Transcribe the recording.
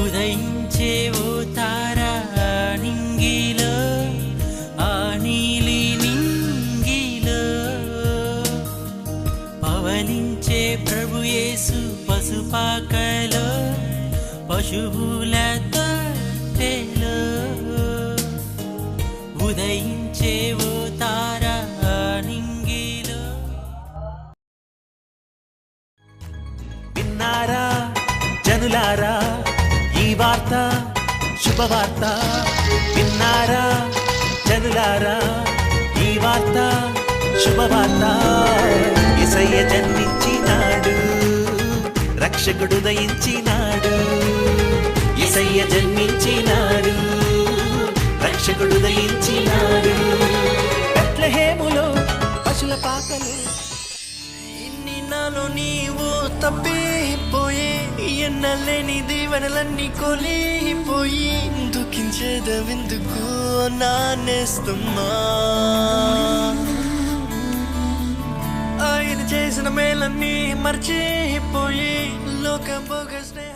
ఉదయించే ఓ తారా నింగిలో, ఆ నీలి నింగిలో పవలించే ప్రభు యేసు పసుపాకలో, పశువుల తొట్టెలో. ఉదయించే ఓ తారా నింగిలో. విన్నారా జనులారా ఈ వార్త, శుభవార్త. విన్నారా జనులారా ఈ వార్త, శుభవార్త. యేసయ్య జన్మించినాడు, రక్షకుడు ఉదయించినాడు. యేసయ్య జన్మించినాడు, రక్షకుడు ఉదయించినాడు. బెత్లెహేములో పశుల పాకలు. ఇన్ని నాలో నీవు తప్పిపోయి, ఎన్నలేని దీవెనలన్నీ కొలిపోయి, దుఃఖించేదవెందుకు నానేస్తమ్మా? ఆయన చేసిన మేలన్నీ మర్చిపోయి, లోక భోగ స్నేహ